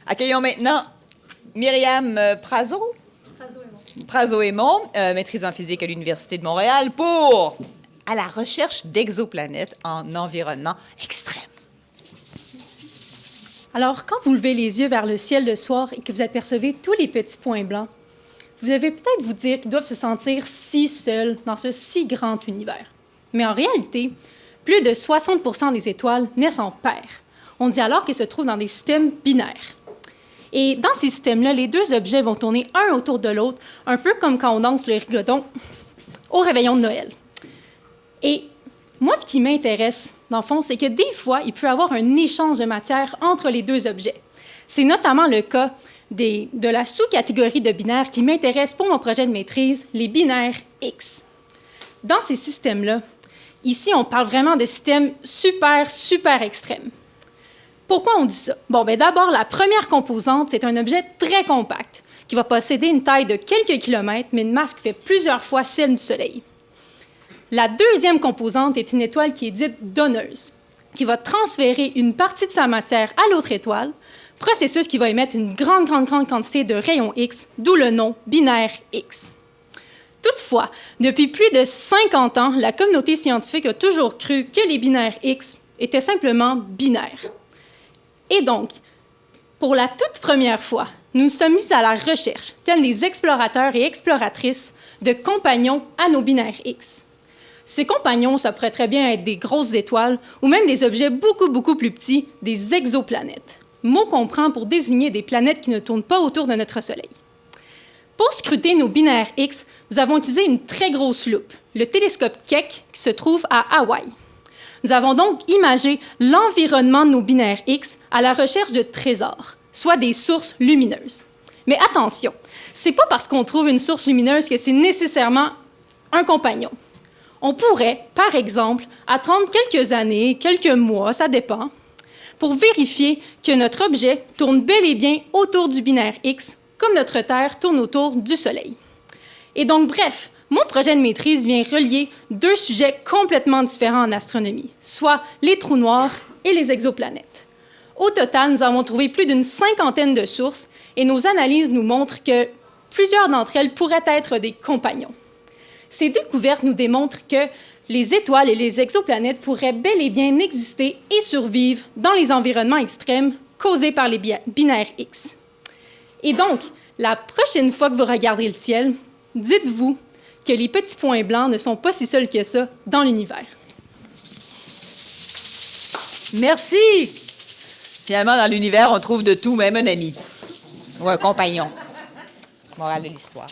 Accueillons maintenant Myriam Prazo-Aymon, maîtrise en physique à l'Université de Montréal, pour à la recherche d'exoplanètes en environnement extrême. Alors, quand vous levez les yeux vers le ciel le soir et que vous apercevez tous les petits points blancs, vous devez peut-être vous dire qu'ils doivent se sentir si seuls dans ce si grand univers. Mais en réalité, plus de 60% des étoiles naissent en paires. On dit alors qu'elles se trouvent dans des systèmes binaires. Et dans ces systèmes-là, les deux objets vont tourner un autour de l'autre, un peu comme quand on danse le rigodon au réveillon de Noël. Et moi, ce qui m'intéresse, dans le fond, c'est que des fois, il peut y avoir un échange de matière entre les deux objets. C'est notamment le cas de la sous-catégorie de binaires qui m'intéresse pour mon projet de maîtrise, les binaires X. Dans ces systèmes-là, ici, on parle vraiment de systèmes super, super extrêmes. Pourquoi on dit ça? Bon, bien d'abord, la première composante, c'est un objet très compact qui va posséder une taille de quelques kilomètres, mais une masse qui fait plusieurs fois celle du Soleil. La deuxième composante est une étoile qui est dite donneuse, qui va transférer une partie de sa matière à l'autre étoile, processus qui va émettre une grande quantité de rayons X, d'où le nom binaire X. Toutefois, depuis plus de 50 ans, la communauté scientifique a toujours cru que les binaires X étaient simplement binaires. Et donc, pour la toute première fois, nous nous sommes mis à la recherche, tels des explorateurs et exploratrices, de compagnons à nos binaires X. Ces compagnons, ça pourrait très bien être des grosses étoiles ou même des objets beaucoup plus petits, des exoplanètes. Mot qu'on prend pour désigner des planètes qui ne tournent pas autour de notre Soleil. Pour scruter nos binaires X, nous avons utilisé une très grosse loupe, le télescope Keck, qui se trouve à Hawaï. Nous avons donc imagé l'environnement de nos binaires X à la recherche de trésors, soit des sources lumineuses. Mais attention, c'est pas parce qu'on trouve une source lumineuse que c'est nécessairement un compagnon. On pourrait, par exemple, attendre quelques années, quelques mois, ça dépend, pour vérifier que notre objet tourne bel et bien autour du binaire X, comme notre Terre tourne autour du Soleil. Et donc, bref, mon projet de maîtrise vient relier deux sujets complètement différents en astronomie, soit les trous noirs et les exoplanètes. Au total, nous avons trouvé plus d'une 50aine de sources et nos analyses nous montrent que plusieurs d'entre elles pourraient être des compagnons. Ces découvertes nous démontrent que les étoiles et les exoplanètes pourraient bel et bien exister et survivre dans les environnements extrêmes causés par les binaires X. Et donc, la prochaine fois que vous regardez le ciel, dites-vous que les petits points blancs ne sont pas si seuls que ça dans l'univers. Merci! Finalement, dans l'univers, on trouve de tout, même un ami ou un compagnon. Morale de l'histoire.